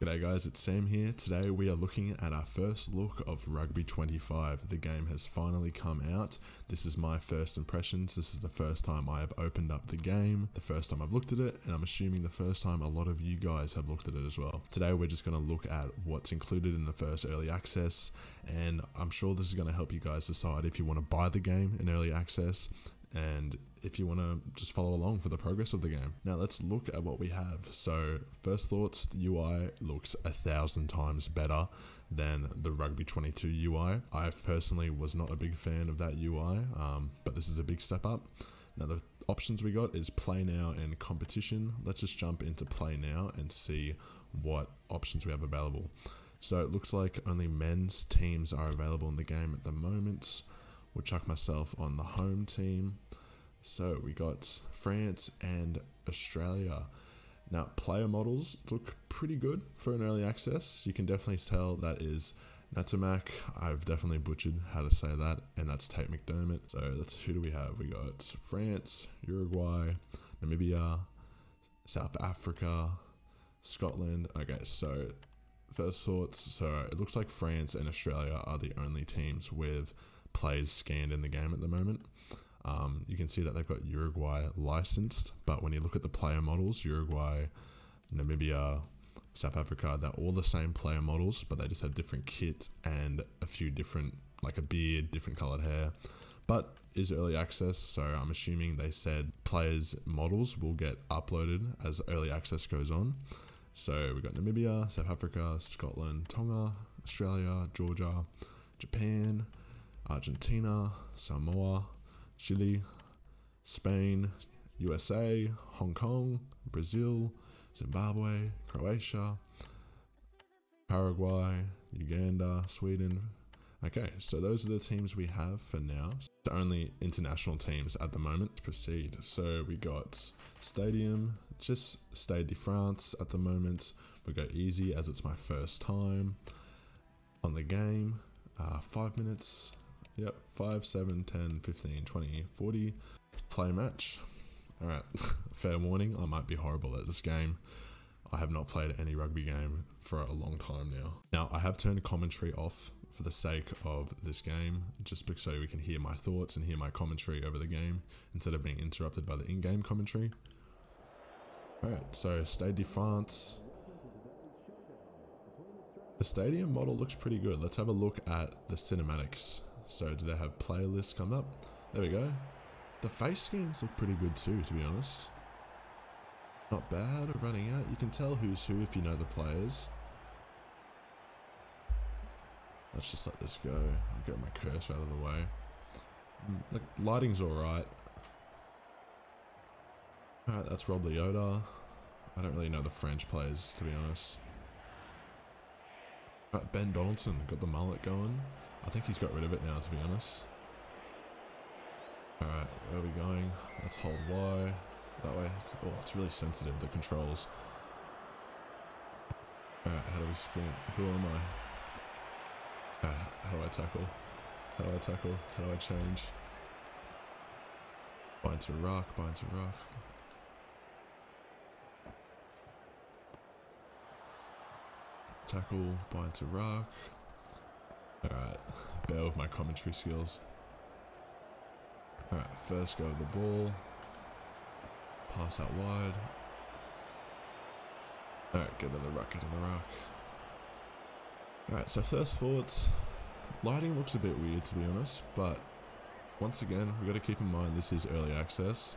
G'day guys, it's Sam here. Today we are looking at our first look of Rugby 25. The game has finally come out. This is my first impressions. This is the first time I have opened up the game, the first time I've looked at it, and I'm assuming the first time a lot of you guys have looked at it as well. Today we're just going to look at what's included in the first early access, and I'm sure this is going to help you guys decide if you want to buy the game in early access and if you want to just follow along for the progress of the game. Now let's look at what we have. So first thoughts, the UI looks 1,000 times better than the Rugby 22 UI. I personally was not a big fan of that UI, but this is a big step up. Now the options we got is play now and competition. Let's just jump into play now and see what options we have available. So it looks like only men's teams are available in the game at the moment. We'll chuck myself on the home team. So we got France and Australia. Now player models look pretty good for an early access. You can definitely tell that is Natamak. I've definitely butchered how to say that, and that's Tate McDermott. So who do we have? We got France, Uruguay, Namibia, South Africa, Scotland. Okay, so first thoughts. So it looks like France and Australia are the only teams with players scanned in the game at the moment. You can see that they've got Uruguay licensed, but when you look at the player models, Uruguay, Namibia, South Africa, they're all the same player models, but they just have different kit and a few different, like a beard, different colored hair. But is early access, so I'm assuming they said players models will get uploaded as early access goes on. So we've got Namibia, South Africa, Scotland, Tonga, Australia, Georgia, Japan, Argentina, Samoa, Chile, Spain, USA, Hong Kong, Brazil, Zimbabwe, Croatia, Paraguay, Uganda, Sweden. Okay, so those are the teams we have for now. It's only international teams at the moment to proceed. So we got Stadium, just Stade de France at the moment. We go easy as it's my first time on the game. 5 minutes. Yep, 5, 7, 10, 15, 20, 40. Play match. Alright, fair warning, I might be horrible at this game. I have not played any rugby game for a long time now. Now, I have turned commentary off for the sake of this game, just so we can hear my thoughts and hear my commentary over the game, instead of being interrupted by the in-game commentary. Alright, so Stade de France. The stadium model looks pretty good. Let's have a look at the cinematics. So do they have playlists come up? There we go. The face scans look pretty good too, to be honest. Not bad at running out. You can tell who's who if you know the players. Let's just let this go. I'll get my cursor out of the way. The lighting's alright. Alright, that's Rob Leota. I don't really know the French players, to be honest. Right, Ben Donaldson got the mullet going. I think he's got rid of it now, to be honest. Alright, where are we going? Let's hold Y. That way. It's really sensitive, the controls. Alright, how do we sprint? Who am I? How do I tackle? How do I tackle? How do I change? Bind to rock, bind to rock. Tackle, bind to rock. Alright, bear with my commentary skills. Alright, first go of the ball. Pass out wide. Alright, get in the ruck, get in the ruck. Alright, so first thoughts. Lighting looks a bit weird, to be honest, but once again, we've got to keep in mind this is early access.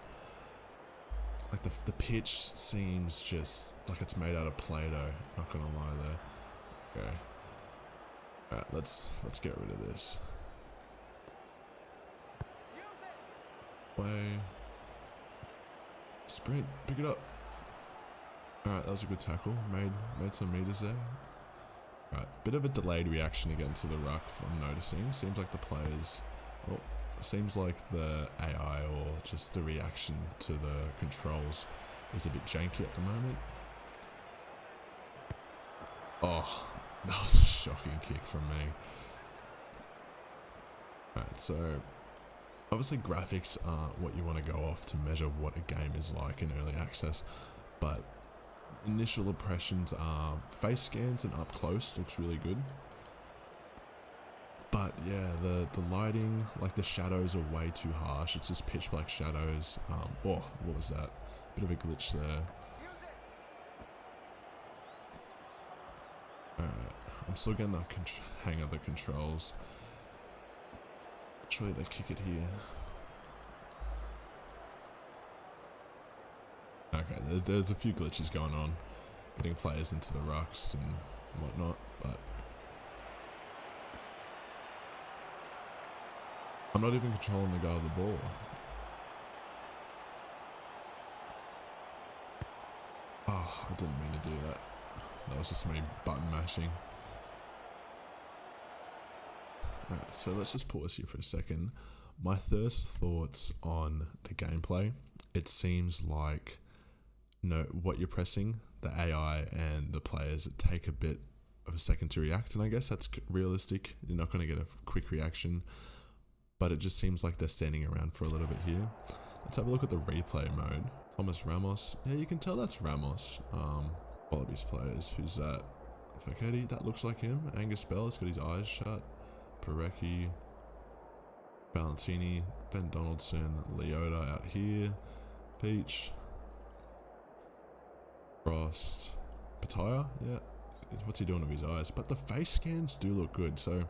Like the pitch seems just like it's made out of Play-Doh, not gonna lie there. Okay. Alright, let's get rid of this. Way. Sprint, pick it up. Alright, that was a good tackle. Made some meters there. Alright, bit of a delayed reaction again to the ruck, I'm noticing. Seems like the players... Oh, seems like the AI or just the reaction to the controls is a bit janky at the moment. Oh, that was a shocking kick from me. Alright, so obviously graphics aren't what you want to go off to measure what a game is like in early access, but Initial impressions are face scans and up close looks really good. But yeah, the lighting, like the shadows are way too harsh. It's just pitch black shadows. Oh, what was that? Bit of a glitch there. Alright, I'm still getting the hang of the controls. Surely they kick it here. Okay, there's a few glitches going on. Getting players into the rucks and whatnot, but I'm not even controlling the guy with the ball. Oh, I didn't mean to do that. That was just me button mashing. Alright, so let's just pause here for a second. My first thoughts on the gameplay. It seems like what you're pressing, the AI and the players take a bit of a second to react, and I guess that's realistic. You're not going to get a quick reaction, but it just seems like they're standing around for a little bit here. Let's have a look at the replay mode. Thomas Ramos. Yeah, you can tell that's Ramos. Wallabies players. Who's that? Faketi. That looks like him. Angus Bell has got his eyes shut. Parecki. Valentini. Ben Donaldson. Leota out here. Peach. Frost. Pataya. Yeah. What's he doing with his eyes? But the face scans do look good. So,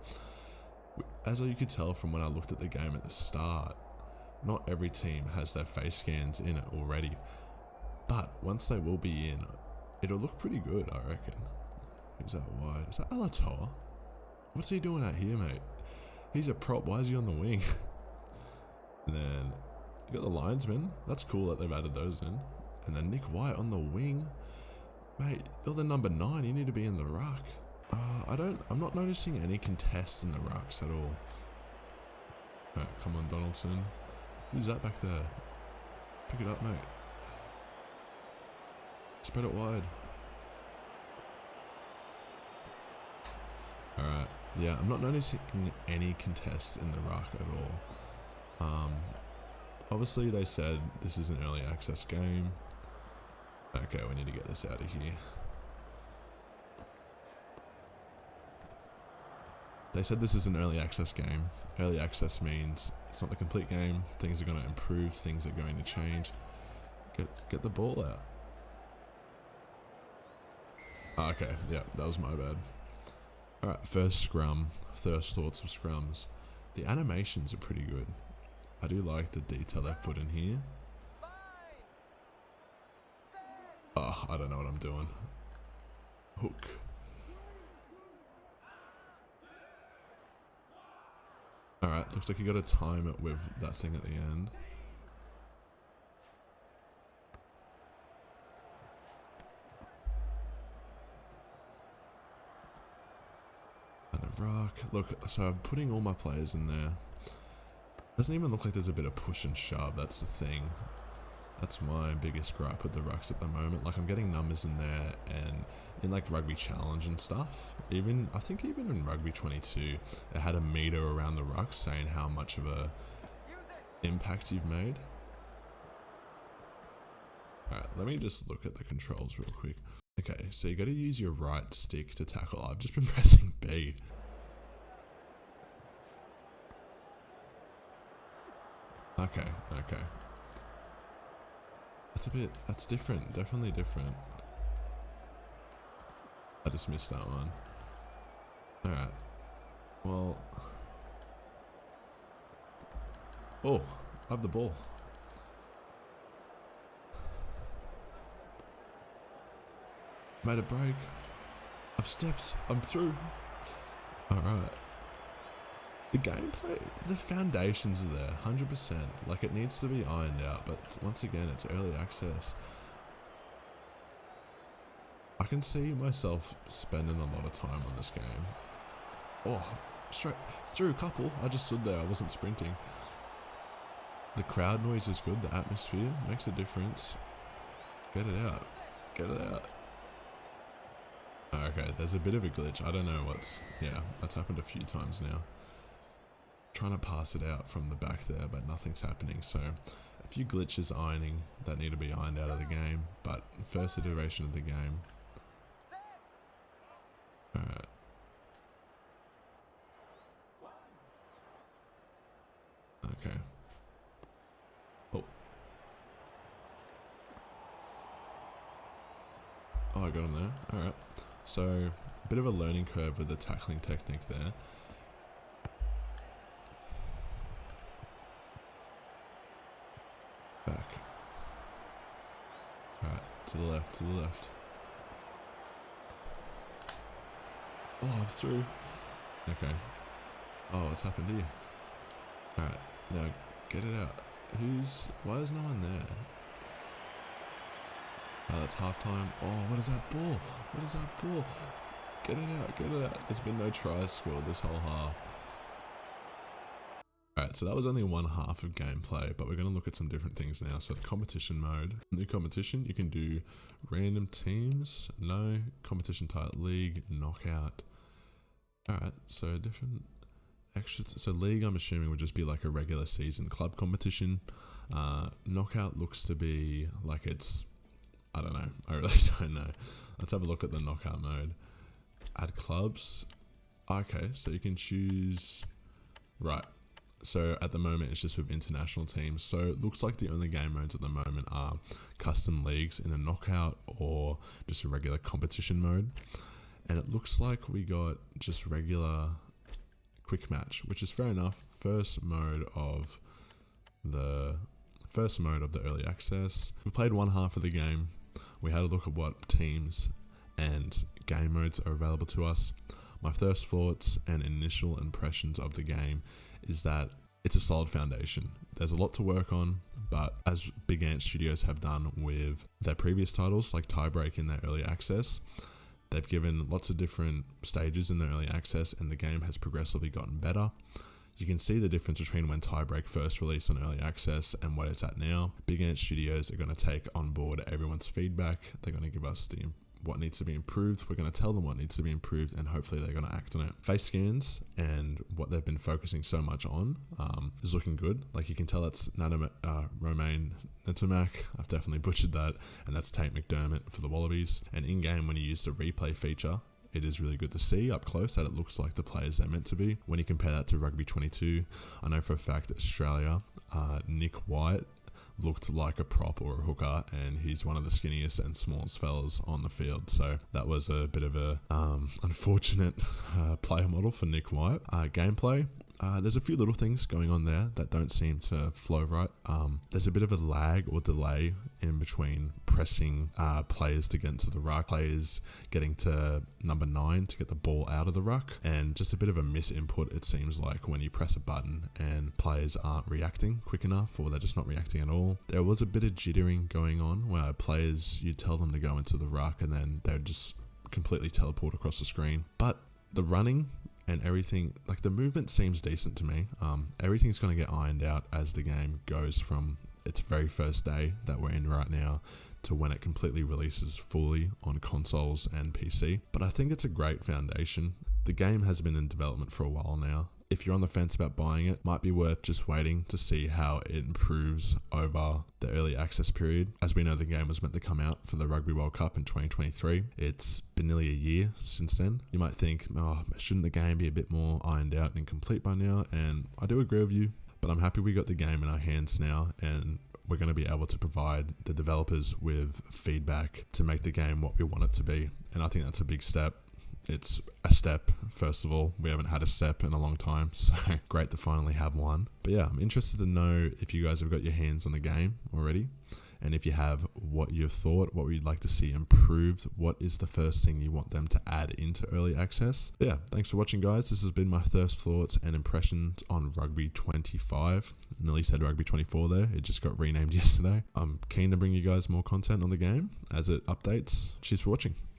as you could tell from when I looked at the game at the start, not every team has their face scans in it already. But once they will be in, it'll look pretty good, I reckon. Who's that wide? Is that Alatoa? What's he doing out here, mate? He's a prop. Why is he on the wing? And then you got the linesman. That's cool that they've added those in. And then Nick White on the wing. Mate, you're the number 9. You need to be in the ruck. I'm not noticing any contests in the rucks at all. Alright, come on, Donaldson. Who's that back there? Pick it up, mate. Spread it wide. Alright, yeah, I'm not noticing any contests in the ruck at all. Obviously they said this is an early access game. Okay, we need to get this out of here. They said this is an early access game. Early access means it's not the complete game. Things are going to improve. Things are going to change. Get the ball out. Okay, yeah, that was my bad. Alright, first scrum. First thoughts of scrums. The animations are pretty good. I do like the detail they've put in here. Oh, I don't know what I'm doing. Hook. Alright, looks like you got to time it with that thing at the end. And a ruck. Look, so I'm putting all my players in there. Doesn't even look like there's a bit of push and shove, that's the thing. That's my biggest gripe with the rucks at the moment. Like, I'm getting numbers in there, and in like Rugby Challenge and stuff, I think even in Rugby 22, it had a meter around the rucks saying how much of a impact you've made. Alright, let me just look at the controls real quick. Okay, so you gotta use your right stick to tackle. I've just been pressing B. Okay. That's different, definitely different. I just missed that one. Alright. Well. Oh, I have the ball. Made a break. I've stepped. I'm through. Alright. The gameplay, the foundations are there, 100%. Like, it needs to be ironed out, but once again, it's early access. I can see myself spending a lot of time on this game. Oh, straight through a couple. I just stood there, I wasn't sprinting. The crowd noise is good, the atmosphere makes a difference. Get it out. Get it out. Okay, there's a bit of a glitch. I don't know yeah, that's happened a few times now. trying to pass it out from the back there, but nothing's happening. So a few glitches ironing that need to be ironed out of the game, but first iteration of the game. Alright. Okay. Oh. Oh, I got him there. Alright. So, a bit of a learning curve with the tackling technique there. Back. Alright, to the left, to the left. Oh, I'm through. Okay. Oh, what's happened here? Alright, now get it out. Why is no one there? Oh, that's halftime. Oh, what is that ball? What is that ball? Get it out, get it out. There's been no tries scored this whole half. Alright, so that was only one half of gameplay, but we're going to look at some different things now. So the competition mode. New competition, you can do random teams, no, competition type league, knockout. Alright, so different extra. So league, I'm assuming, would just be like a regular season club competition. Knockout looks to be like it's, I don't know. I really don't know. Let's have a look at the knockout mode. Add clubs. Okay, so you can choose. Right. So at the moment it's just with international teams. So it looks like the only game modes at the moment are custom leagues in a knockout or just a regular competition mode. And it looks like we got just regular quick match, which is fair enough. First mode of the early access. We played one half of the game. We had a look at what teams and game modes are available to us. My first thoughts and initial impressions of the game is that it's a solid foundation. There's a lot to work on, but as Big Ant Studios have done with their previous titles, like Tiebreak in their early access, they've given lots of different stages in the early access, and the game has progressively gotten better. You can see the difference between when Tiebreak first released on early access and what it's at now. Big Ant Studios are going to take on board everyone's feedback. They're going to give us what needs to be improved. We're going to tell them what needs to be improved, and hopefully they're going to act on it. Face scans and what they've been focusing so much on is looking good. Like you can tell it's Romain Natomac. I've definitely butchered that, and that's Tate McDermott for the Wallabies. And in-game, when you use the replay feature, it is really good to see up close that it looks like the players they're meant to be. When you compare that to Rugby 22, I know for a fact that Australia, Nick White looked like a prop or a hooker, and he's one of the skinniest and smallest fellas on the field. So that was a bit of a unfortunate player model for Nick White. Gameplay. There's a few little things going on there that don't seem to flow right. There's a bit of a lag or delay in between pressing players to get into the ruck, players getting to number 9 to get the ball out of the ruck, and just a bit of a misinput, it seems like, when you press a button and players aren't reacting quick enough, or they're just not reacting at all. There was a bit of jittering going on where players, you tell them to go into the ruck and then they'd just completely teleport across the screen. But the running and everything, like the movement seems decent to me. Everything's going to get ironed out as the game goes from its very first day that we're in right now to when it completely releases fully on consoles and PC. But I think it's a great foundation. The game has been in development for a while now. If you're on the fence about buying it, might be worth just waiting to see how it improves over the early access period. As we know, the game was meant to come out for the Rugby World Cup in 2023. It's been nearly a year since then. You might think, oh, shouldn't the game be a bit more ironed out and complete by now? And I do agree with you, but I'm happy we got the game in our hands now, and we're going to be able to provide the developers with feedback to make the game what we want it to be. And I think that's a big step. It's a step, first of all. We haven't had a step in a long time, so great to finally have one. But yeah, I'm interested to know if you guys have got your hands on the game already, and if you have, what you've thought, what you'd like to see improved, what is the first thing you want them to add into early access. But yeah, thanks for watching, guys. This has been my first thoughts and impressions on Rugby 25. Nearly said Rugby 24 there. It just got renamed yesterday. I'm keen to bring you guys more content on the game as it updates. Cheers for watching.